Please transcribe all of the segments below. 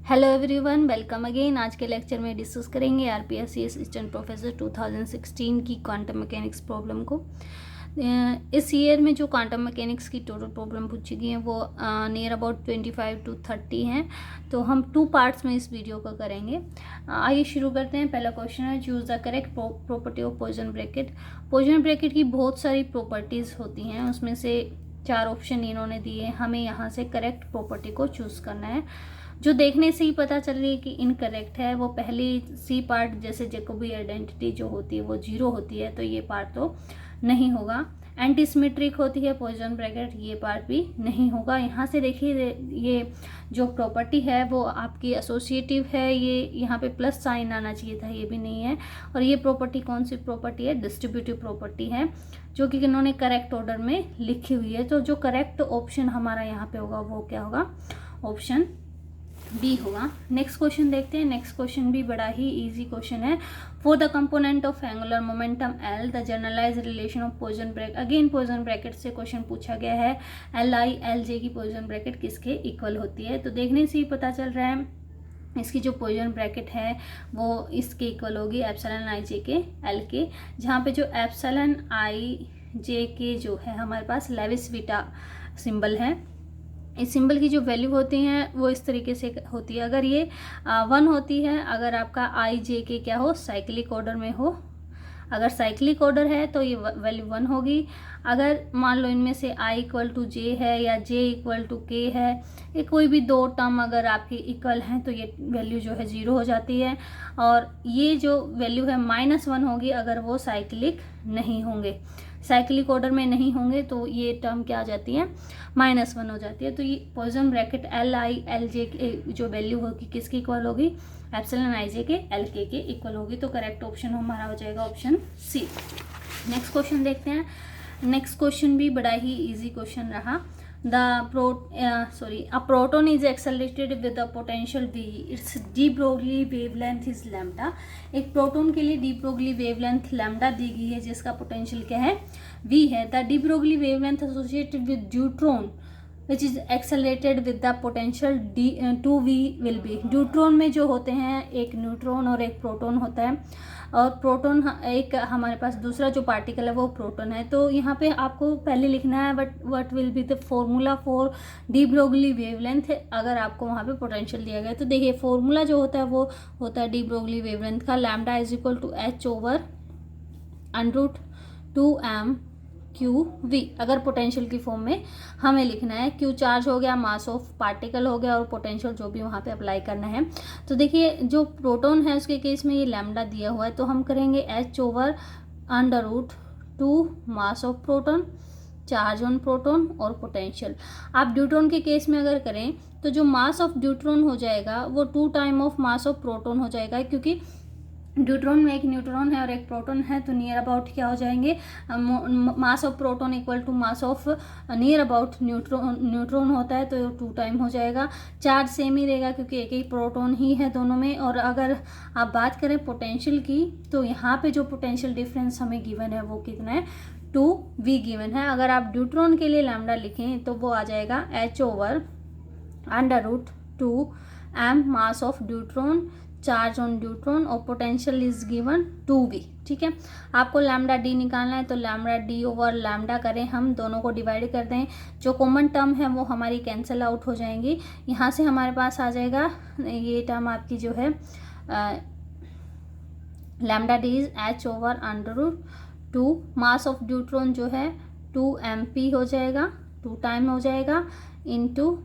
Hello everyone, welcome again. आज के lecture में डिस्कस करेंगे आरपीएससी असिस्टेंट प्रोफेसर 2016 की क्वांटम मैकेनिक्स प्रॉब्लम को। इस ईयर में जो क्वांटम मैकेनिक्स की टोटल प्रॉब्लम पूछी गई हैं वो नियर अबाउट 25 to 30 हैं। तो हम 2 पार्ट्स में इस वीडियो को करेंगे। आइए शुरू करते हैं। पहला क्वेश्चन है, choose the correct property of Poisson bracket. Poison bracket की बहुत सारी प्रॉपर्टीज़ होती हैं, उसमें से 4 ऑप्शन इन्होंने दिए हैं। हमें यहाँ से करेक्ट प्रॉपर्टी को चूज़ करना है। जो देखने से ही पता चल रही है कि इनकरेक्ट है, वो पहली सी पार्ट जैसे जैकोबी आइडेंटिटी जो होती है वो 0 होती है, तो ये पार्ट तो नहीं होगा। एंटी सिमेट्रिक होती है पॉइजन ब्रैकेट, ये पार्ट भी नहीं होगा। यहाँ से देखिए, ये जो प्रॉपर्टी है वो आपकी एसोसिएटिव है, ये यहाँ पे प्लस साइन आना चाहिए था, ये भी नहीं है। और ये प्रॉपर्टी कौन सी प्रॉपर्टी है? डिस्ट्रीब्यूटिव प्रॉपर्टी है, जो कि इन्होंने करेक्ट ऑर्डर में लिखी हुई है। तो जो करेक्ट ऑप्शन हमारा यहाँ पे होगा वो क्या होगा? ऑप्शन बी होगा। नेक्स्ट क्वेश्चन देखते हैं। नेक्स्ट क्वेश्चन भी बड़ा ही इजी क्वेश्चन है। For the component of angular momentum L, the generalized relation of Poisson bracket. Again Poisson bracket से क्वेश्चन पूछा गया है। एल आई एल जे की पॉइजन ब्रैकेट किसके इक्वल होती है? तो देखने से ही पता चल रहा है इसकी जो पॉइजन ब्रैकेट है वो इसके इक्वल होगी एप्सिलॉन आई जे के एल के, जहाँ पे जो एप्सिलॉन आई जे के जो है हमारे पास लेविस-विटा सिंबल है। इस सिंबल की जो वैल्यू होती हैं वो इस तरीके से होती है। अगर ये 1 होती है, अगर आपका आई जे के क्या हो? साइक्लिक ऑर्डर में हो। अगर साइक्लिक ऑर्डर है तो ये वैल्यू 1 होगी। अगर मान लो इनमें से i इक्वल टू जे है या j इक्वल टू के है, ये कोई भी 2 टर्म अगर आपकी इक्वल हैं तो ये वैल्यू जो है 0 हो जाती है। और ये जो वैल्यू है -1 होगी अगर वो साइक्लिक नहीं होंगे। साइक्लिक ऑर्डर में नहीं होंगे तो ये टर्म क्या आ जाती है? -1 हो जाती है। तो ये poison bracket L I L J की जो वैल्यू होगी किसकी इक्वल होगी? एप्सिलॉन आई जे के एल के इक्वल होगी। तो करेक्ट ऑप्शन हमारा हो जाएगा ऑप्शन सी। नेक्स्ट क्वेश्चन देखते हैं। नेक्स्ट क्वेश्चन भी बड़ा ही इजी क्वेश्चन रहा। A proton is accelerated with the potential v. Its de Broglie wavelength is lambda. एक प्रोटॉन के लिए de Broglie wavelength lambda दी गई है जिसका पोटेंशियल क्या है? v है। The de Broglie wavelength associated with deuteron which is accelerated with the potential 2v will be. Deuteron में जो होते हैं एक न्यूट्रॉन और एक प्रोटॉन होता है, और प्रोटॉन एक हमारे पास दूसरा जो पार्टिकल है वो प्रोटॉन है। तो यहाँ पे आपको पहले लिखना है what will be the formula for D Broglie wavelength, अगर आपको वहाँ पे पोटेंशियल दिया गया है। तो देखिए फॉर्मूला जो होता है वो होता है डी ब्रोगली वेवलेंथ का, lambda is equal to h over √2m q V. अगर पोटेंशियल की फॉर्म में हमें लिखना है, क्यू चार्ज हो गया, मास ऑफ पार्टिकल हो गया, और पोटेंशियल जो भी वहाँ पे अप्लाई करना है। तो देखिए जो प्रोटॉन है उसके केस में ये लैम्डा दिया हुआ है, तो हम करेंगे h over √2 mass of proton, charge on proton और पोटेंशियल। आप ड्यूट्रॉन के केस में अगर करें तो जो मास ऑफ ड्यूट्रॉन हो जाएगा वो 2 time of mass of proton हो जाएगा, क्योंकि ड्यूट्रॉन में एक न्यूट्रॉन है और एक प्रोटॉन है। तो नियर अबाउट क्या हो जाएंगे? Mass of proton equal to mass of near about neutron होता है, तो 2 टाइम हो जाएगा। चार्ज सेम ही रहेगा क्योंकि एक ही प्रोटॉन ही है दोनों में। और अगर आप बात करें पोटेंशियल की, तो यहाँ पे जो पोटेंशियल डिफरेंस हमें गिवन है वो कितना है? 2v गिवन है। अगर आप ड्यूट्रॉन के लिए लैम्डा लिखें तो वो आ जाएगा h over √2m mass of deuteron, charge on deuteron, और पोटेंशियल इज गिवन 2v। ठीक है, आपको लैम्डा डी निकालना है तो लैम्डा डी ओवर लैम्डा करें, हम दोनों को डिवाइड कर दें, जो कॉमन टर्म है वो हमारी कैंसिल आउट हो जाएंगी। यहाँ से हमारे पास आ जाएगा ये टर्म आपकी जो है lambda D is h over √2, mass of deuteron जो है 2mp हो जाएगा, 2 टाइम हो जाएगा, इंटू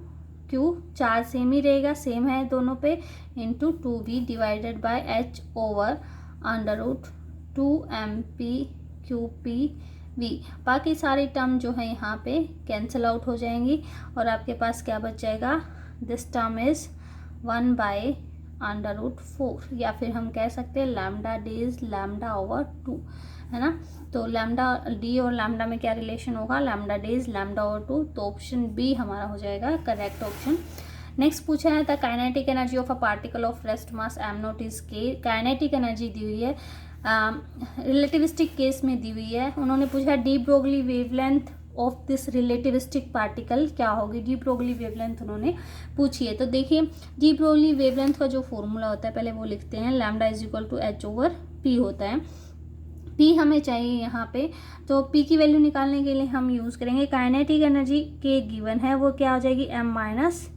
क्यू, चार्ज सेम ही रहेगा, सेम है दोनों पे, into 2v divided by h over √2mp/v। बाकी सारी टर्म जो है यहाँ पे कैंसिल आउट हो जाएंगी और आपके पास क्या बच जाएगा? दिस टर्म इज 1/√4, या फिर हम कह सकते हैं lambda D is lambda over 2, है ना। तो लैम्डा डी और लैम्डा में क्या रिलेशन होगा? Lambda D is lambda over 2। तो ऑप्शन बी हमारा हो जाएगा करेक्ट ऑप्शन। नेक्स्ट पूछा है the kinetic energy of a particle of rest mass m not is के। काइनेटिक एनर्जी दी हुई है, रिलेटिविस्टिक केस में दी हुई है। उन्होंने पूछा D Broglie wavelength of this relativistic particle क्या होगी, डी ब्रोगली वेवलेंथ उन्होंने पूछी है। तो देखिए डी ब्रोगली वेवलेंथ का जो फॉर्मूला होता है पहले वो लिखते हैं, lambda is equal to h over p होता है। पी हमें चाहिए यहाँ पे, तो पी की वैल्यू निकालने के लिए हम यूज़ करेंगे काइनेटिक एनर्जी के गिवन है वो क्या हो जाएगी, m minus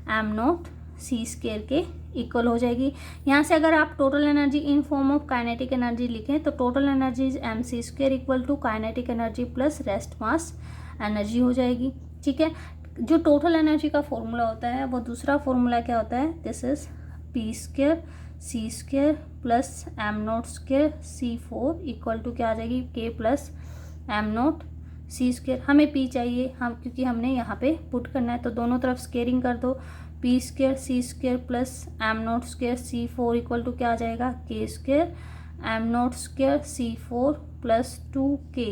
m not C square के इक्वल हो जाएगी। यहाँ से अगर आप total energy in form of kinetic energy लिखें तो total energy is m c square equal to kinetic energy plus rest mass energy हो जाएगी। ठीक है, जो टोटल एनर्जी का फॉर्मूला होता है वो दूसरा फॉर्मूला क्या होता है, this is p square c square plus m not square c four equal to क्या आ जाएगी, K plus m not C square. हमें पी चाहिए हम, क्योंकि हमने यहाँ पे पुट करना है, तो दोनों तरफ स्क्वेयरिंग कर दो, p square c square plus m not square c four equal to क्या आ जाएगा, K square m not square c four plus 2k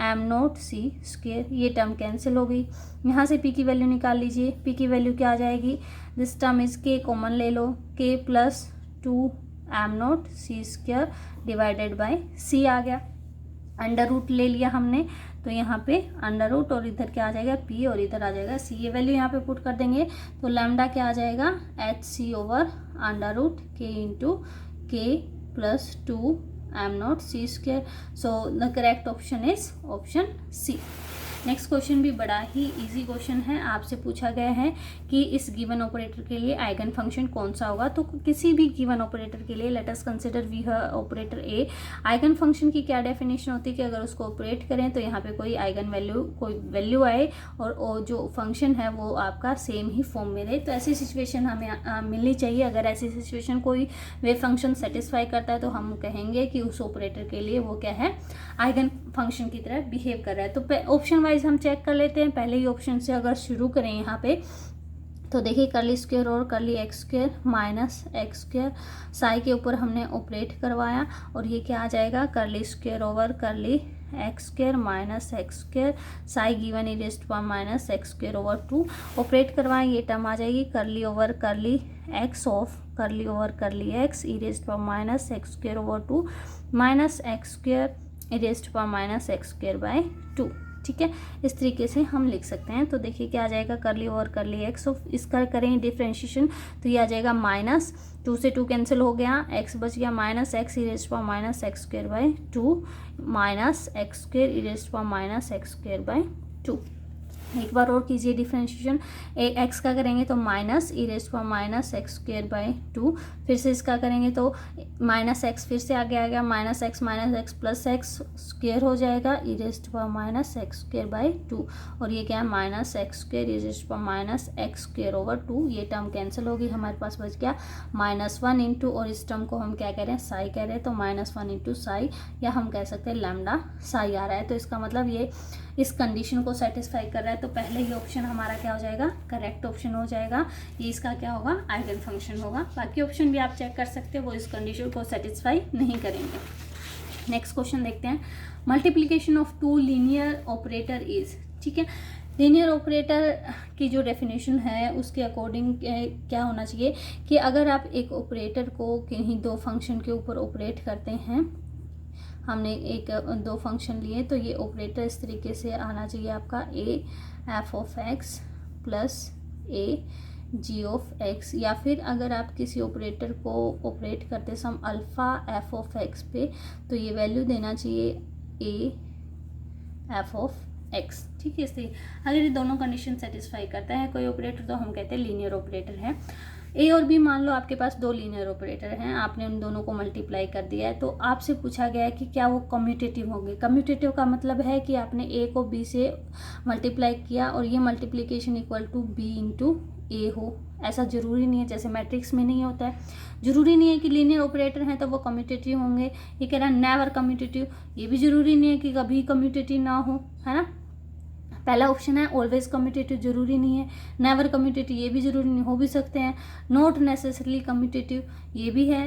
m not C square. ये टर्म कैंसिल हो गई। यहाँ से p की वैल्यू निकाल लीजिए, p की वैल्यू क्या आ जाएगी, this term is k common ले लो, k plus 2 am not C square divided by c आ गया। अंडर रूट ले लिया हमने, तो यहाँ पे अंडर रूट और इधर क्या आ जाएगा, p और इधर आ जाएगा c। ये वैल्यू यहाँ पे पुट कर देंगे तो लैम्डा क्या आ जाएगा, H C over under root k into k plus 2 am not C square. So the correct option is option C. Next question भी बड़ा ही इजी क्वेश्चन है, आपसे पूछा गया है कि इस गिवन ऑपरेटर के लिए आइगन फंक्शन कौन सा होगा। तो किसी भी गिवन ऑपरेटर के लिए let us consider we operator A, eigen function की क्या डेफिनेशन होती है कि अगर उसको ऑपरेट करें तो यहाँ पे कोई आइगन वैल्यू कोई वैल्यू आए और जो फंक्शन है वो आपका सेम ही फॉर्म में रहे। तो ऐसी सिचुएशन हमें मिलनी चाहिए। अगर ऐसी सिचुएशन कोई वेव फंक्शन सेटिस्फाई करता है तो हम कहेंगे कि उस ऑपरेटर के लिए वो क्या है, आइगन फंक्शन की तरह बिहेव कर रहा है। तो ऑप्शन वाइज हम चेक कर लेते हैं। पहले ही ऑप्शन से अगर शुरू करें यहाँ पे तो देखिए करली स्क्वायर और करली x square minus x square, Sai के ऊपर हमने ऑपरेट करवाया और ये क्या आ जाएगा, curly square over curly x square minus x square, psi given e raised to power minus x square over 2 operate करवाएं, ये टर्म आ जाएगी curly over curly x of curly over curly x e raised to power minus x square over 2 minus x square e raised to power minus x square by 2। ठीक है, इस तरीके से हम लिख सकते हैं। तो देखिए क्या आ जाएगा, करली ओवर करली एक्स ऑफ, इसका करें डिफ्रेंशिएशन तो ये आ जाएगा माइनस 2 से 2 कैंसिल हो गया, एक्स बच गया minus x e raised to power minus x square by 2 minus x square e raised to power minus x square by 2। एक बार और कीजिए डिफ्रेंशिएशन, एक्स का करेंगे तो minus e raised to power minus x square by 2, फिर से इसका करेंगे तो माइनस एक्स फिर से आगे आ गया minus x plus x square हो जाएगा e raised to power minus x square by 2, और ये क्या है minus x square e raised to power minus x square over 2। ये टर्म कैंसिल होगी, हमारे पास बच गया -1 इंटू, और इस टर्म को हम क्या कह रहे हैं, साई कह रहे हैं, तो -1 इंटू साई, या हम कह सकते हैं लैम्डा साई आ रहा है। तो इसका मतलब ये इस कंडीशन को सेटिस्फाई कर रहा है। तो पहले ही ऑप्शन हमारा क्या हो जाएगा, करेक्ट ऑप्शन हो जाएगा। ये इसका क्या होगा, आइगन फंक्शन होगा। बाकी ऑप्शन भी आप चेक कर सकते हैं, वो इस कंडीशन को सेटिस्फाई नहीं करेंगे। नेक्स्ट क्वेश्चन देखते हैं, multiplication of 2 linear operator is. ठीक है, लीनियर ऑपरेटर की जो डेफिनेशन है उसके अकॉर्डिंग क्या होना चाहिए कि अगर आप एक ऑपरेटर को कहीं 2 फंक्शन के ऊपर ऑपरेट करते हैं, हमने 2 फंक्शन लिए, तो ये ऑपरेटर इस तरीके से आना चाहिए आपका, a f of x plus a g of x, या फिर अगर आप किसी ऑपरेटर को ऑपरेट करते some alpha f of x पे, तो ये वैल्यू देना चाहिए ए एफ ऑफ एक्स। ठीक है, इसलिए अगर ये दोनों कंडीशन सेटिस्फाई करता है कोई ऑपरेटर तो हम कहते हैं लीनियर ऑपरेटर है। ए और बी मान लो आपके पास 2 लीनियर ऑपरेटर हैं, आपने उन दोनों को मल्टीप्लाई कर दिया है, तो आपसे पूछा गया है कि क्या वो कम्यूटेटिव होंगे। कम्यूटेटिव का मतलब है कि आपने ए को बी से मल्टीप्लाई किया और ये multiplication equal to B into A हो। ऐसा ज़रूरी नहीं है, जैसे मैट्रिक्स में नहीं होता है, ज़रूरी नहीं है कि लीनियर ऑपरेटर हैं तो वो कम्यूटेटिव होंगे। ये कह रहा है नेवर कम्यूटेटिव, ये भी ज़रूरी नहीं है कि कभी कम्यूटेटिव ना हो, है ना। पहला ऑप्शन है ऑलवेज कम्यूटेटिव, जरूरी नहीं है। नेवर कम्यूटेटिव, ये भी जरूरी नहीं, हो भी सकते हैं। नॉट नेसेसरली कम्यूटेटिव, ये भी है।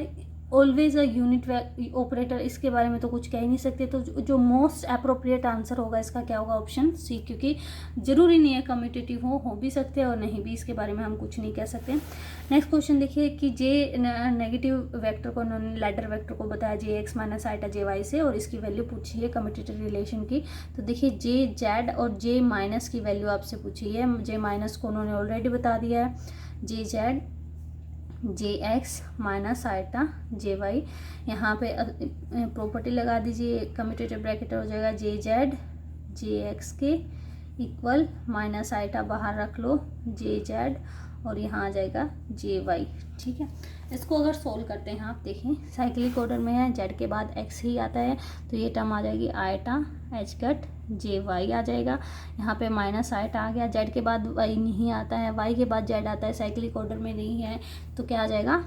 ऑलवेज अ यूनिट ऑपरेटर, इसके बारे में तो कुछ कह ही नहीं सकते। तो जो मोस्ट अप्रोप्रिएट आंसर होगा इसका क्या होगा, ऑप्शन सी, क्योंकि ज़रूरी नहीं है कम्यूटेटिव हो भी सकते हैं और नहीं भी, इसके बारे में हम कुछ नहीं कह सकते। नेक्स्ट क्वेश्चन देखिए कि जे नेगेटिव वेक्टर को लैडर वेक्टर को बताया जे x minus eta J Y से, और इसकी वैल्यू पूछी है कम्यूटेटिव रिलेशन की। तो देखिए जे जेड और जे माइनस की वैल्यू आपसे पूछी है। जे माइनस को उन्होंने ऑलरेडी बता दिया है, जे Z J x minus eta J Y. यहाँ पे प्रॉपर्टी लगा दीजिए, कम्यूटेटिव ब्रैकेट हो जाएगा जे जेड जे एक्स के इक्वल माइनस आइटा बाहर रख लो जे जेड, और यहाँ आ जाएगा जे वाई। ठीक है, इसको अगर सोल्व करते हैं आप देखें साइक्लिक ऑर्डर में है, जेड के बाद एक्स ही आता है, तो ये टर्म आ जाएगी आइटा एच कट जे वाई आ जाएगा। यहाँ पे माइनस आइटा आ गया, जेड के बाद वाई नहीं आता है, वाई के बाद जेड आता है, साइक्लिक ऑर्डर में नहीं है, तो क्या आ जाएगा,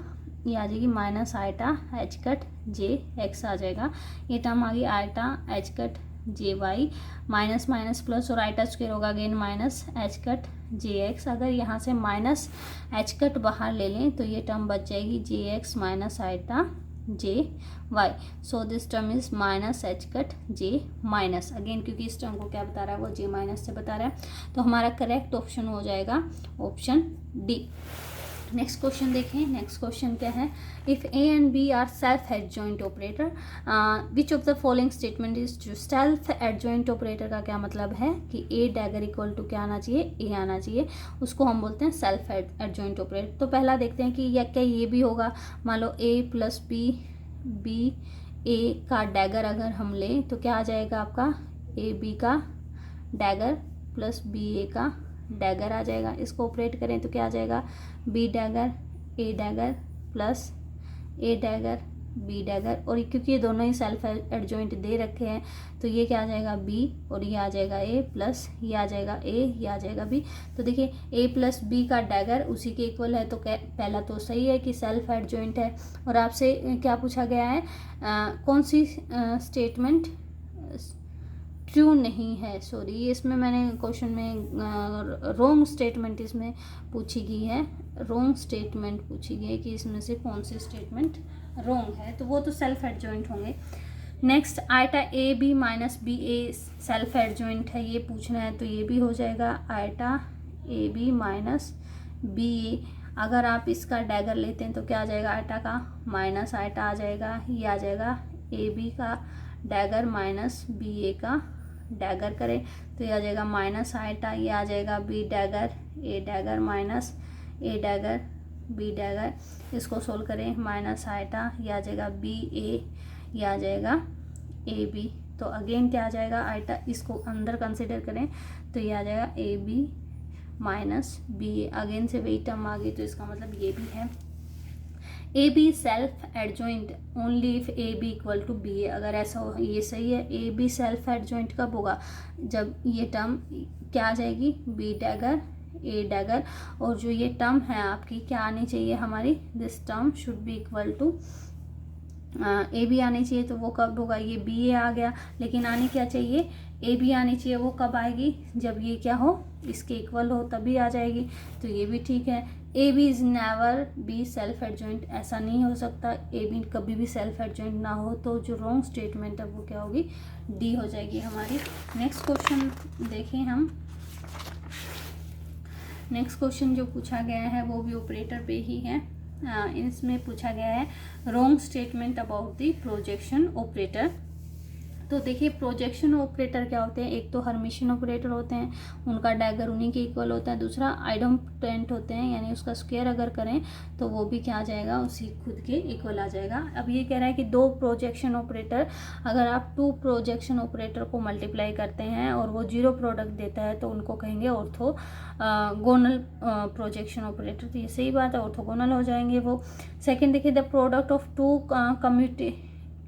ये आ जाएगी माइनस आइटा एच कट जे एक्स आ जाएगा। ये टर्म आ गई आइटा एच कट जे वाई, माइनस माइनस प्लस और आइटा स्क्वायर होगा अगेन माइनस एच कट जे एक्स। अगर यहाँ से माइनस एच कट बाहर ले लें तो ये टर्म बच जाएगी J x minus eta J y. So this term is minus h cut J minus, again क्योंकि इस टर्म को क्या बता रहा है, वो जे माइनस से बता रहा है। तो हमारा करेक्ट ऑप्शन हो जाएगा ऑप्शन डी। नेक्स्ट क्वेश्चन देखें, नेक्स्ट क्वेश्चन क्या है, if A and B are self adjoint operator which of the following statement is true. Self adjoint operator का क्या मतलब है कि ए डैगर इक्वल टू क्या आना चाहिए, ए आना चाहिए, उसको हम बोलते हैं सेल्फ एडजॉइंट ऑपरेटर। तो पहला देखते हैं कि या क्या ये भी होगा, मान लो ए प्लस बी, बी ए का डैगर अगर हम लें तो क्या आ जाएगा आपका, ए बी का डैगर प्लस बी ए का डैगर आ जाएगा। इसको ऑपरेट करें तो क्या आ जाएगा, बी डैगर ए डैगर प्लस ए डैगर बी डैगर, और क्योंकि ये दोनों ही सेल्फ एडजॉइंट दे रखे हैं तो ये क्या आ जाएगा बी, और ये आ जाएगा ए प्लस ये आ जाएगा ए, ये आ जाएगा बी। तो देखिए ए प्लस बी का डैगर उसी के इक्वल है, तो पहला तो सही है कि सेल्फ एडजॉइंट है। और आपसे क्या पूछा गया है, कौन सी स्टेटमेंट ट्रू नहीं है, सॉरी इसमें मैंने क्वेश्चन में रॉन्ग स्टेटमेंट इसमें पूछी गई है, रॉन्ग स्टेटमेंट पूछी गई है कि इसमें से कौन सी स्टेटमेंट रॉन्ग है, तो वो तो सेल्फ एडजॉइंट होंगे। Next eta A B minus B A self adjoint है, ये पूछना है, तो ये भी हो जाएगा eta A B minus B A. अगर आप इसका डैगर लेते हैं तो क्या आ जाएगा, आइटा का माइनस आइटा आ जाएगा, ये आ जाएगा ए बी का डैगर माइनस बी ए का डैगर करें तो ये आ जाएगा माइनस आइटा, ये आ जाएगा B dagger A dagger minus A dagger B dagger. इसको सोल्व करें माइनस आइटा, ये आ जाएगा बी ए, ये आ जाएगा ए बी। तो अगेन क्या आ जाएगा आइटा, इसको अंदर कंसिडर करें तो ये आ जाएगा A B minus B A, again से वही टर्म आ गई, तो इसका मतलब ये भी है। A B self adjoint only if A B equal to B A, अगर ऐसा हो ये सही है। ए बी सेल्फ एडजॉइंट कब होगा, जब ये टर्म क्या आ जाएगी बी डैगर ए डैगर, और जो ये टर्म है आपकी क्या आनी चाहिए हमारी, this term should be equal to A B आनी चाहिए। तो वो कब होगा, ये बी ए आ गया, लेकिन आनी क्या चाहिए, ए बी आनी चाहिए। वो कब आएगी, जब ये क्या हो, इसके इक्वल हो तभी आ जाएगी, तो ये भी ठीक है। A B is never B self adjoint, ऐसा नहीं हो सकता, ए बी कभी भी सेल्फ एडजॉइंट ना हो, तो जो रॉन्ग स्टेटमेंट है वो क्या होगी, डी हो जाएगी हमारी। नेक्स्ट क्वेश्चन देखें हम, नेक्स्ट क्वेश्चन जो पूछा गया है वो भी ऑपरेटर पे ही है। इसमें पूछा गया है wrong statement about the projection operator. तो देखिए प्रोजेक्शन ऑपरेटर क्या होते हैं, एक तो हर्मिशियन ऑपरेटर होते हैं, उनका डैगर उन्हीं के इक्वल होता है, दूसरा आइडेंटिटी होते हैं, यानी उसका स्क्वायर अगर करें तो वो भी क्या आ जाएगा, उसी खुद के इक्वल आ जाएगा। अब ये कह रहा है कि दो प्रोजेक्शन ऑपरेटर, अगर आप टू प्रोजेक्शन ऑपरेटर को मल्टीप्लाई करते हैं और वो जीरो प्रोडक्ट देता है तो उनको कहेंगे ऑर्थोगोनल प्रोजेक्शन ऑपरेटर। तो ये सही बात है, ऑर्थोगोनल हो जाएंगे वो। सेकेंड देखिए the product of two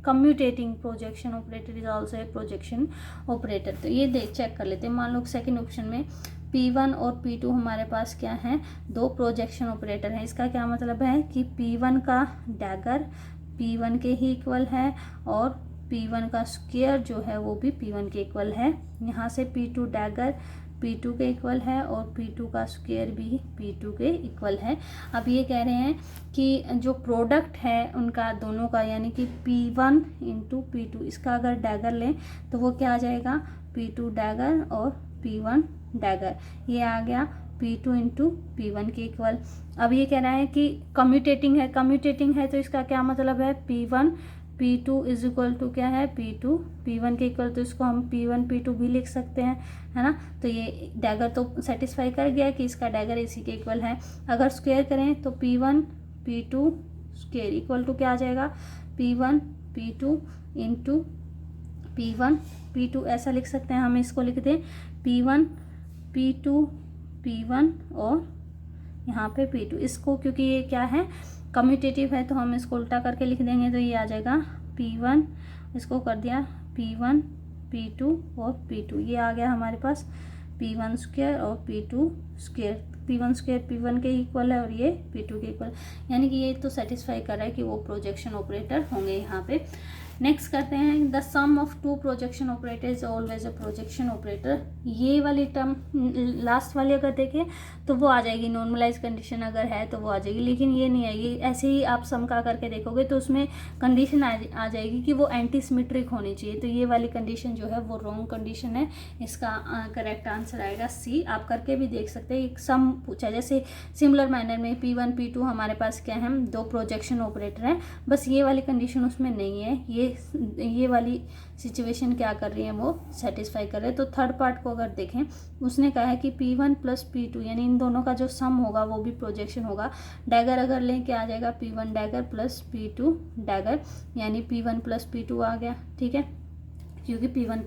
commuting projection operator is also a projection operator. तो ये चेक कर लेते हैं, मान लो सेकंड ऑप्शन में P1 और P2 हमारे पास क्या है, दो प्रोजेक्शन ऑपरेटर हैं। इसका क्या मतलब है कि P1 का डैगर P1 के ही इक्वल है और P1 का स्क्वायर जो है वो भी P1 के इक्वल है। यहाँ से P2 डैगर P2 के इक्वल है और P2 का स्क्वायर भी P2 के इक्वल है। अब ये कह रहे हैं कि जो प्रोडक्ट है उनका दोनों का, यानी कि P1 इंटू P2, इसका अगर डैगर लें तो वो क्या आ जाएगा, P2 डैगर और P1 डैगर, ये आ गया P2 इंटू P1 के इक्वल। अब ये कह रहा है कि कम्यूटेटिंग है तो इसका क्या मतलब है, P1 P2 is equal to क्या है, P2 P1 के इक्वल, तो इसको हम P1 P2 भी लिख सकते हैं, है ना। तो ये डैगर तो सेटिस्फाई कर गया कि इसका डैगर इसी के इक्वल है। अगर स्क्वायर करें तो P1 P2 square equal to क्या आ जाएगा, P1 P2 into P1 P2, ऐसा लिख सकते हैं हम, इसको लिख दें P1 P2 P1 और यहाँ पे P2, इसको क्योंकि ये क्या है कम्यूटेटिव है तो हम इसको उल्टा करके लिख देंगे, तो ये आ जाएगा P1, इसको कर दिया P1 P2 और P2, ये आ गया हमारे पास P1 स्क्वायर और P2 square. P1 square P1 के इक्वल है और ये P2 के इक्वल, यानी कि ये तो सेटिस्फाई कर रहा है कि वो प्रोजेक्शन ऑपरेटर होंगे यहाँ पे। नेक्स्ट करते हैं, the sum of two projection operator is always a projection operator. ये वाली टर्म लास्ट वाली अगर देखें तो वो आ जाएगी, नॉर्मलाइज कंडीशन अगर है तो वो आ जाएगी, लेकिन ये नहीं आएगी। ऐसे ही आप सम का करके देखोगे तो उसमें कंडीशन आ जाएगी कि वो एंटी सिमेट्रिक होनी चाहिए, तो ये वाली कंडीशन जो है वो रॉन्ग कंडीशन है। इसका करेक्ट आंसर आएगा सी। आप करके भी देख सकते हैं, एक सम पूछा जैसे सिमिलर मैनर में P1 P2 हमारे पास क्या है, दो प्रोजेक्शन ऑपरेटर हैं, बस ये वाली कंडीशन उसमें नहीं है। ये वाली सिचुएशन क्या कर रही है, वो सेटिस्फाई कर रहे हैं। तो थर्ड पार्ट को अगर देखें, उसने कहा है कि P1 प्लस P2 यानी इन दोनों का जो सम होगा वो भी प्रोजेक्शन होगा। डैगर अगर लें क्या आ जाएगा, P1 dagger plus P2 dagger, यानी P1 प्लस P2 आ गया, ठीक है, क्योंकि P1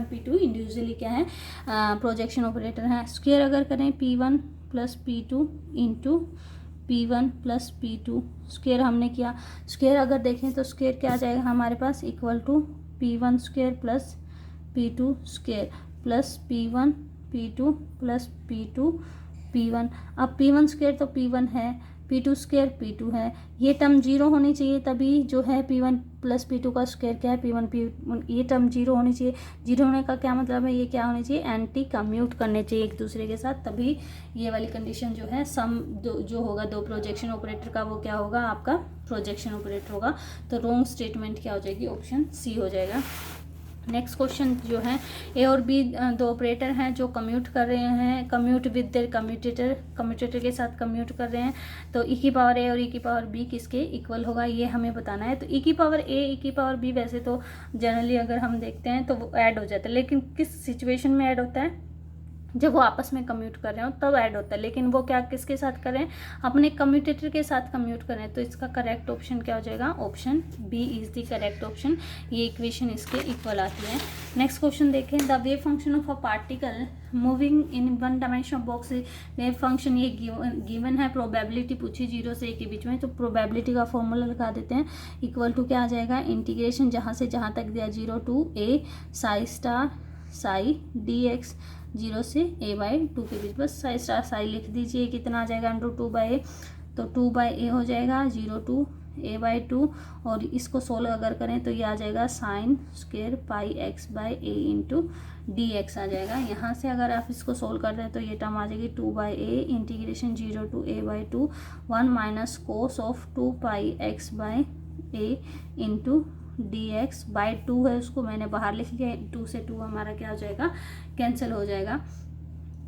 P2 इंडिविजुअली क्या है, प्रोजेक्शन ऑपरेटर है। स्क्वायर अगर करें P1 plus P2 into P1 plus P2 square हमने किया, स्क्वायर अगर देखें तो स्क्वायर क्या आ जाएगा हमारे पास, equal to P1 square plus P2 square plus P1 P2 plus P2 P1। अब P1 स्क्वायर तो P1 है, P2 स्क्वायर P2 है, ये टर्म जीरो होनी चाहिए, तभी जो है P1 प्लस P2 का स्क्वायर क्या है P1 ये टर्म जीरो होनी चाहिए। जीरो होने का क्या मतलब है, ये क्या होनी चाहिए, एंटी कम्यूट करने चाहिए एक दूसरे के साथ, तभी ये वाली कंडीशन जो है सम जो होगा दो प्रोजेक्शन ऑपरेटर का वो क्या होगा, आपका प्रोजेक्शन ऑपरेटर होगा। तो रॉन्ग स्टेटमेंट क्या हो जाएगी, ऑप्शन सी हो जाएगा। नेक्स्ट क्वेश्चन जो है, ए और बी दो ऑपरेटर हैं जो कम्यूट कर रहे हैं, कम्यूट विद देयर कम्यूटेटर के साथ कम्यूट कर रहे हैं, तो ई की पावर ए और ई की पावर बी किसके इक्वल होगा, ये हमें बताना है। तो ई की पावर ए ई की पावर बी वैसे तो जनरली अगर हम देखते हैं तो वो ऐड हो जाता है, लेकिन किस सिचुएशन में ऐड होता है, जब वो आपस में कम्यूट कर रहे हो तब ऐड होता है, लेकिन वो क्या किसके साथ करें, अपने कम्यूटेटर के साथ कम्यूट करें। तो इसका करेक्ट ऑप्शन क्या हो जाएगा, option B is the correct option, ये इक्वेशन इसके इक्वल आती है। नेक्स्ट क्वेश्चन देखें, the wave function of a particle moving in one dimension box. Wave function ये गिवन है, प्रोबेबिलिटी पूछी 0 से 1 के बीच में, तो प्रोबेबिलिटी का फॉर्मूला लगा देते हैं, इक्वल टू क्या आ जाएगा, इंटीग्रेशन जहाँ से जहाँ तक दिया 0 to a psi star psi dx, 0 से a/2 के बीच, बस साई स्टार साई लिख दीजिए, कितना आ जाएगा √2/a, तो 2/a हो जाएगा 0 टू a/2, और इसको सोल्व अगर करें तो ये आ जाएगा sine square pi x/a into dx आ जाएगा। यहाँ से अगर आप इसको सोल्व कर रहे हैं तो ये टर्म आ जाएगी 2/a integration 0 to a/2 1 minus cos of 2πx/a into dx by 2 है, उसको मैंने बाहर लिख लिया, 2 से 2 हमारा क्या हो जाएगा, कैंसिल हो जाएगा।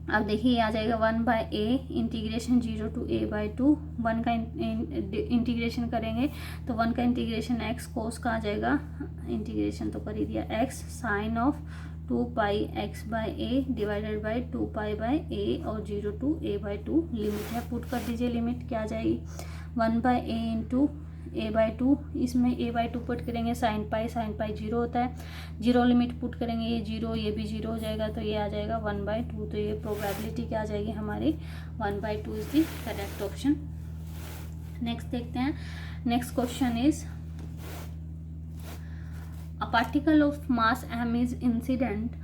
अब देखिए आ जाएगा 1/a इंटीग्रेशन 0 टू a/2, 1 का इंटीग्रेशन करेंगे तो 1 का इंटीग्रेशन x कोस का आ जाएगा, इंटीग्रेशन तो कर ही दिया, x sine of 2πx/a divided by 2π/a और 0 टू a/2 लिमिट है, पुट कर दीजिए, लिमिट क्या आ जाएगी 1/a इंटू a/2, इसमें a/2 पुट करेंगे साइन पाई 0 होता है, 0 लिमिट पुट करेंगे, ये 0 ये भी 0 हो जाएगा, तो ये आ जाएगा 1/2, तो ये प्रोबेबिलिटी क्या आ जाएगी हमारी 1/2 is the correct option. Next देखते हैं, next question is a particle of mass m is incident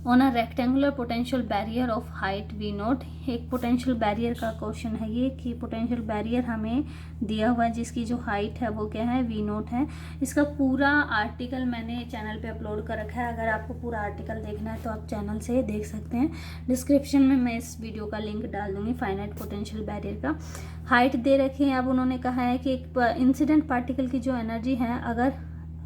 on a rectangular potential barrier of height V not. एक पोटेंशियल बैरियर का क्वेश्चन है ये कि पोटेंशियल बैरियर हमें दिया हुआ है जिसकी जो हाइट है वो क्या है, वी नोट है। इसका पूरा आर्टिकल मैंने चैनल पे अपलोड कर रखा है, अगर आपको पूरा आर्टिकल देखना है तो आप चैनल से देख सकते हैं। डिस्क्रिप्शन में मैं इस वीडियो का लिंक डाल दूंगी। फाइनाइट पोटेंशियल बैरियर का हाइट दे रखी है। अब उन्होंने कहा है कि एक इंसिडेंट पार्टिकल की जो एनर्जी है अगर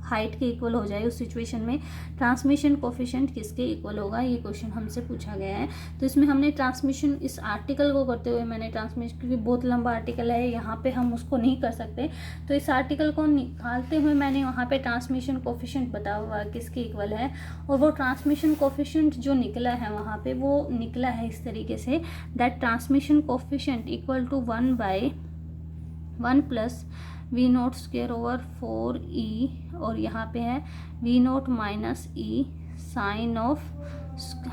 हाइट के इक्वल हो जाए उस सिचुएशन में ट्रांसमिशन कोफिशिएंट किसके इक्वल होगा, ये क्वेश्चन हमसे पूछा गया है। तो इसमें हमने ट्रांसमिशन, इस आर्टिकल को करते हुए मैंने ट्रांसमिशन, क्योंकि बहुत लंबा आर्टिकल है यहाँ पे हम उसको नहीं कर सकते, तो इस आर्टिकल को निकालते हुए मैंने वहाँ पे ट्रांसमिशन कोफिशिएंट बताया हुआ किसके इक्वल है, और वो ट्रांसमिशन कोफिशिएंट जो निकला है वहाँ पे वो निकला है इस तरीके से, that transmission coefficient equal to 1/1 plus we note square over 4e, और यहाँ पे है V note minus E sine of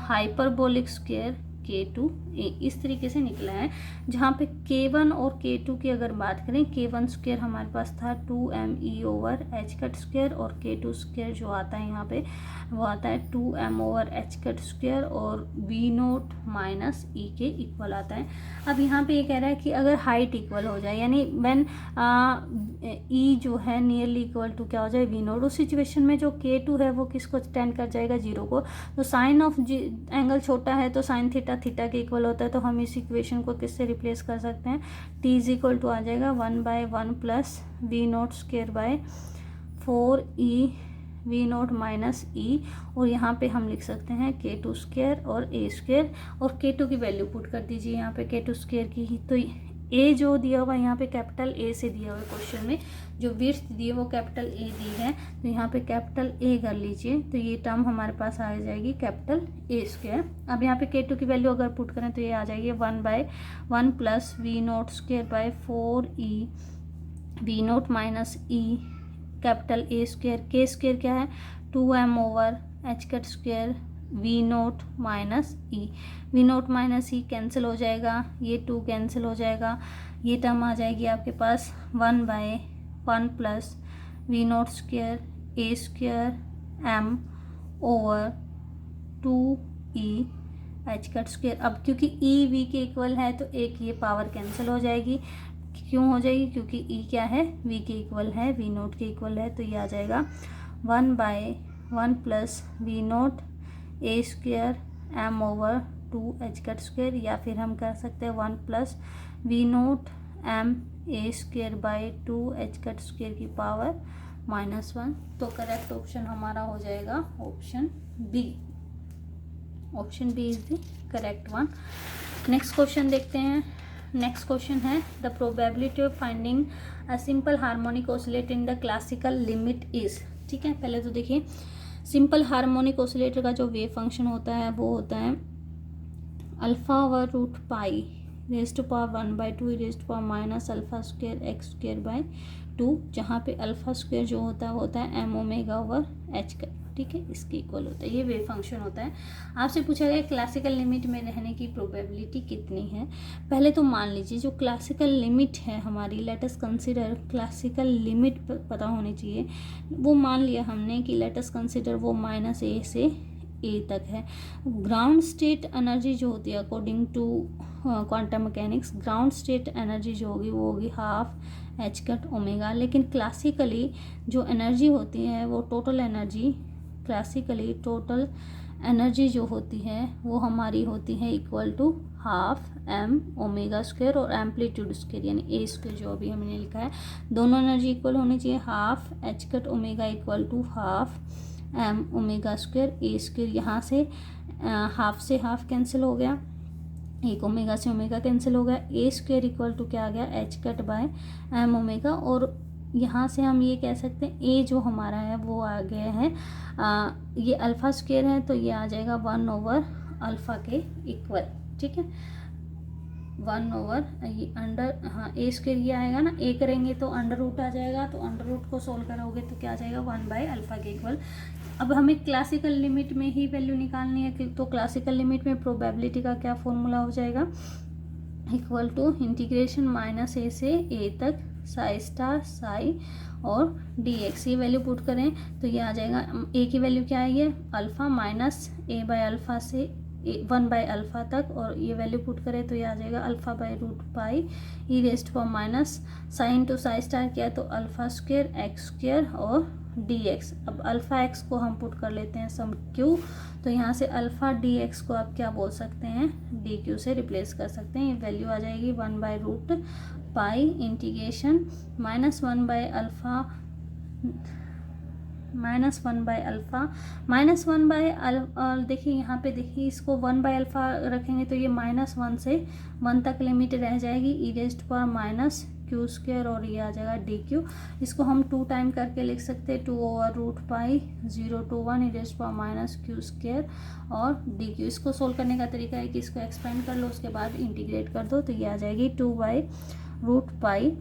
hyperbolic square k2a, इस तरीके से निकला है। जहाँ पे k1 और k2 की अगर बात करें, k1 स्क्वेयर हमारे पास था 2me over h cut square, और k2 स्क्वेयर जो आता है यहाँ पे वो आता है 2m over h cut square, और v नोट माइनस ई के इक्वल आता है। अब यहाँ पे ये कह रहा है कि अगर हाइट इक्वल हो जाए, यानी व्हेन ई जो है नियरली इक्वल टू क्या हो जाए, v नोट, उस सिचुएशन में जो k2 है वो किसको टेंड कर जाएगा, 0 को। तो साइन ऑफ एंगल छोटा है तो साइन थीटा थीटा के इक्वल होता है, तो हम इस इक्वेशन को किससे रिप्लेस कर सकते हैं, t इज इक्वल टू आ जाएगा 1/1 plus we note square by 4e we note minus e, और यहाँ पे हम लिख सकते हैं k2 स्क्वेयर और a स्क्वेयर, और k2 की वैल्यू पुट कर दीजिए यहाँ पे k2 स्क्वेयर की ही। तो a जो दिया हुआ है यहाँ पे कैपिटल A से दिया हुआ है क्वेश्चन में, जो विड्थ दी है वो कैपिटल A दी है, तो यहाँ पे कैपिटल A कर लीजिए, तो ये टर्म हमारे पास आ जाएगी कैपिटल A स्क्वायर। अब यहाँ पे k2 की वैल्यू अगर पुट करें तो ये आ जाएगी 1/1 plus we not square by 4e we note minus E capital A square, k square क्या है 2m over h cut square V note minus E, V note minus E cancel हो जाएगा, ये 2 कैंसिल हो जाएगा, ये टर्म आ जाएगी आपके पास 1/1 plus we note square a square m over 2e h cut square. अब क्योंकि e v के इक्वल है तो एक ये पावर कैंसिल हो जाएगी, क्यों हो जाएगी, क्योंकि e क्या है v के इक्वल है, v नोट के इक्वल है, तो ये आ जाएगा 1/1 plus we not a square m over 2 h cut square, या फिर हम कर सकते हैं 1 plus we not m a square by 2 h cut square की पावर -1। तो करेक्ट ऑप्शन हमारा हो जाएगा option B. Option B is the correct one. Next question देखते हैं। नेक्स्ट क्वेश्चन है the probability of finding a simple harmonic oscillator in the classical limit is. ठीक है, पहले तो देखिए सिंपल हार्मोनिक ऑसिलेटर का जो वेव फंक्शन होता है वो होता है alpha over root pi raise to power 1/2 raise to power minus alpha square x square by 2, जहाँ पे अल्फा स्क्वेयर जो होता है वो होता है m ओमेगा ओवर एच का। ठीक है, इसके इक्वल होता है, ये वेव फंक्शन होता है। आपसे पूछा गया क्लासिकल लिमिट में रहने की प्रोबेबिलिटी कितनी है। पहले तो मान लीजिए जो क्लासिकल लिमिट है हमारी, let us consider classical limit पता होनी चाहिए, वो मान लिया हमने कि लेट अस कंसीडर वो -a से a तक है। ग्राउंड स्टेट एनर्जी जो होती है according to quantum mechanics, ground state energy जो होगी वो होगी हाफ एच कट ओमेगा, लेकिन क्लासिकली जो एनर्जी होती है वो total energy, classically total energy जो होती है वो हमारी होती है equal to half m omega square और एम्पलीट्यूड स्क्वायर यानी a स्क्वायर जो अभी हमने लिखा है, दोनों एनर्जी इक्वल होनी चाहिए। Half h cut omega equal to half m omega square a square, यहाँ से हाफ से हाफ कैंसिल हो गया, एक ओमेगा से ओमेगा कैंसिल हो गया, a स्क्वायर इक्वल टू क्या आ गया H cut by m omega, और यहाँ से हम ये कह सकते हैं a जो हमारा है वो आ गया है ये अल्फ़ा स्क्वायर है तो ये आ जाएगा 1 ओवर अल्फ़ा के इक्वल। ठीक है, 1 ओवर ये अंडर, हाँ a स्क्वायर ये आएगा ना, a करेंगे तो अंडर रूट आ जाएगा, तो अंडर रूट को सोल्व करोगे तो क्या आ जाएगा 1/अल्फ़ा के इक्वल। अब हमें क्लासिकल लिमिट में ही वैल्यू निकालनी है, तो क्लासिकल लिमिट में प्रोबेबिलिटी का क्या फॉर्मूला हो जाएगा, इक्वल टू इंटीग्रेशन माइनस ए से ए तक साई स्टार साई और डी एक्स, ये वैल्यू पुट करें तो ये आ जाएगा, ए की वैल्यू क्या है, ये अल्फ़ा माइनस ए बाय अल्फ़ा से 1 बाय अल्फ़ा तक, और ये वैल्यू पुट करें तो ये आ जाएगा alpha by root pi e rest for minus sine to psi star किया तो अल्फ़ा स्क्वेयर एक्स स्क्वेयर और डी एक्स। अब अल्फ़ा एक्स को हम पुट कर लेते हैं सम क्यू, तो यहाँ से अल्फ़ा डी एक्स को आप क्या बोल सकते हैं, डी क्यू से रिप्लेस कर सकते हैं। ये वैल्यू आ जाएगी 1 by root pi integration minus 1 by alpha देखिए यहाँ पे देखिए इसको 1 बाय अल्फ़ा रखेंगे तो ये -1 से 1 तक लिमिट रह जाएगी ई रेस्ट पर माइनस क्यू स्क्वेयर और ये आ जाएगा डी क्यू। इसको हम 2 टाइम करके लिख सकते हैं 2 over root pi 0 to 1 e rest पर माइनस क्यू स्क्वेयर और डी क्यू। इसको सोल्व करने का तरीका है कि इसको एक्सपेंड कर लो, उसके बाद इंटीग्रेट कर दो तो ये आ जाएगी 2 by root pi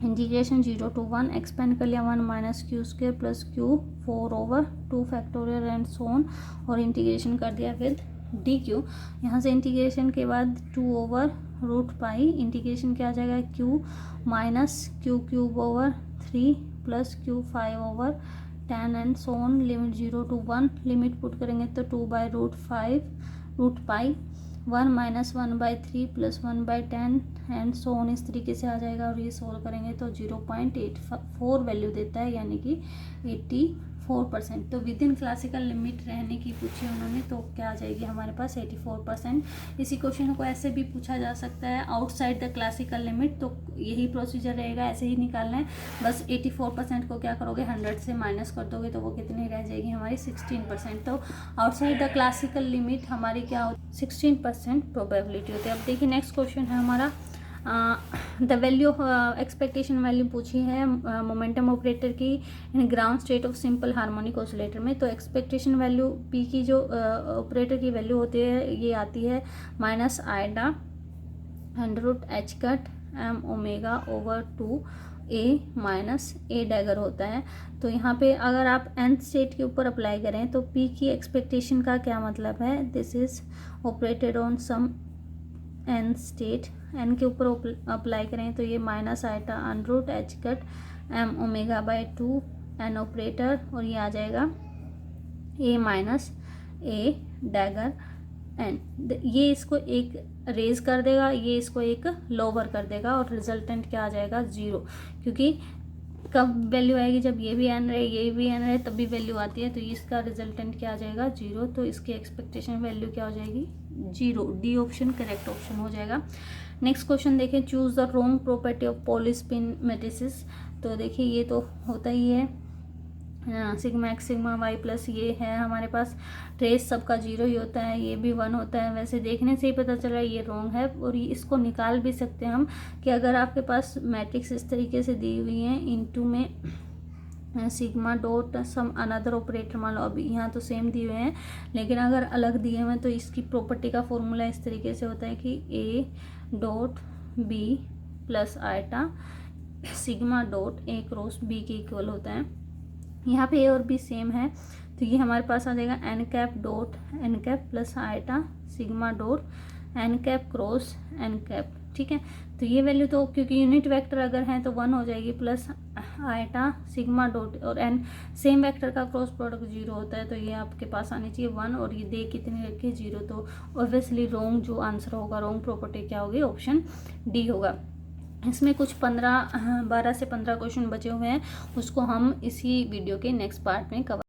integration 0 to 1 expand कर लिया 1 minus q square plus q 4 over 2 factorial and so on और इंटीग्रेशन कर दिया विद डी क्यू। यहाँ से इंटीग्रेशन के बाद 2 ओवर रूट पाई इंटीग्रेशन क्या आ जाएगा q minus q cube over 3 plus q 5 over 10 and so on limit 0 to 1 limit put करेंगे तो 2 by root pi 1 minus 1 by 3 plus 1 by 10 and so on इस तरीके से आ जाएगा। और ये सोल्व करेंगे तो 0.84 वैल्यू देता है यानी कि 84%। तो विद इन क्लासिकल लिमिट रहने की पूछी उन्होंने तो क्या आ जाएगी हमारे पास 84%। इसी क्वेश्चन को ऐसे भी पूछा जा सकता है आउटसाइड द क्लासिकल लिमिट, तो यही प्रोसीजर रहेगा, ऐसे ही निकालना है। बस 84% को क्या करोगे 100 से माइनस कर दोगे तो वो कितनी रह जाएगी हमारी 16%। तो आउटसाइड द क्लासिकल लिमिट हमारी क्या होती 16% प्रोबेबिलिटी होती है। अब देखिए नेक्स्ट क्वेश्चन है हमारा द वैल्यू एक्सपेक्टेशन वैल्यू पूछी है मोमेंटम ऑपरेटर की in ground state of simple harmonic oscillator में। तो एक्सपेक्टेशन वैल्यू पी की जो ऑपरेटर की वैल्यू होती है ये आती है minus Aida √h m omega over 2 a minus A dagger होता है। तो यहाँ पे अगर आप nth स्टेट के ऊपर अप्लाई करें तो p की एक्सपेक्टेशन का क्या मतलब है, this is operated on some n state, n के ऊपर अप्लाई करें तो ये minus eta √h m omega by 2 n operator और ये आ जाएगा a minus A dagger n। ये इसको एक रेज कर देगा, ये इसको एक लोअर कर देगा और रिजल्टेंट क्या आ जाएगा 0, क्योंकि कब वैल्यू आएगी जब ये भी n रहे ये भी n रहे तभी वैल्यू आती है। तो इसका रिजल्टेंट क्या आ जाएगा 0, तो इसकी एक्सपेक्टेशन वैल्यू क्या हो जाएगी 0। डी ऑप्शन करेक्ट ऑप्शन हो जाएगा। नेक्स्ट क्वेश्चन देखें, choose the wrong property of Pauli spin matrices. तो देखिए ये तो होता ही है sigma x sigma y plus ये है हमारे पास, ट्रेस सबका 0 ही होता है, ये भी 1 होता है। वैसे देखने से ही पता चल रहा है ये रॉन्ग है। और ये इसको निकाल भी सकते हैं हम कि अगर आपके पास मैट्रिक्स इस तरीके से दी हुई है इनटू में sigma dot some another operator, मान लो अभी यहाँ तो सेम दिए हुए हैं लेकिन अगर अलग दिए हुए हैं तो इसकी प्रॉपर्टी का फॉर्मूला इस तरीके से होता है कि A dot B plus eta sigma dot A cross B के इक्वल होता है। यहाँ पे ए और बी सेम है तो ये हमारे पास आ जाएगा n cap dot n cap plus eta sigma dot n cap cross n cap, ठीक है। तो ये वैल्यू तो क्योंकि यूनिट वेक्टर अगर है तो 1 हो जाएगी प्लस आइटा सिग्मा डॉट और एन सेम वेक्टर का क्रॉस प्रोडक्ट 0 होता है तो ये आपके पास आनी चाहिए 1 और ये दे कितनी रखी 0। तो ऑब्वियसली रॉन्ग जो आंसर होगा रॉन्ग प्रॉपर्टी क्या होगी ऑप्शन डी होगा। इसमें कुछ 12 से 15 क्वेश्चन बचे हुए हैं, उसको हम इसी वीडियो के नेक्स्ट पार्ट में कवर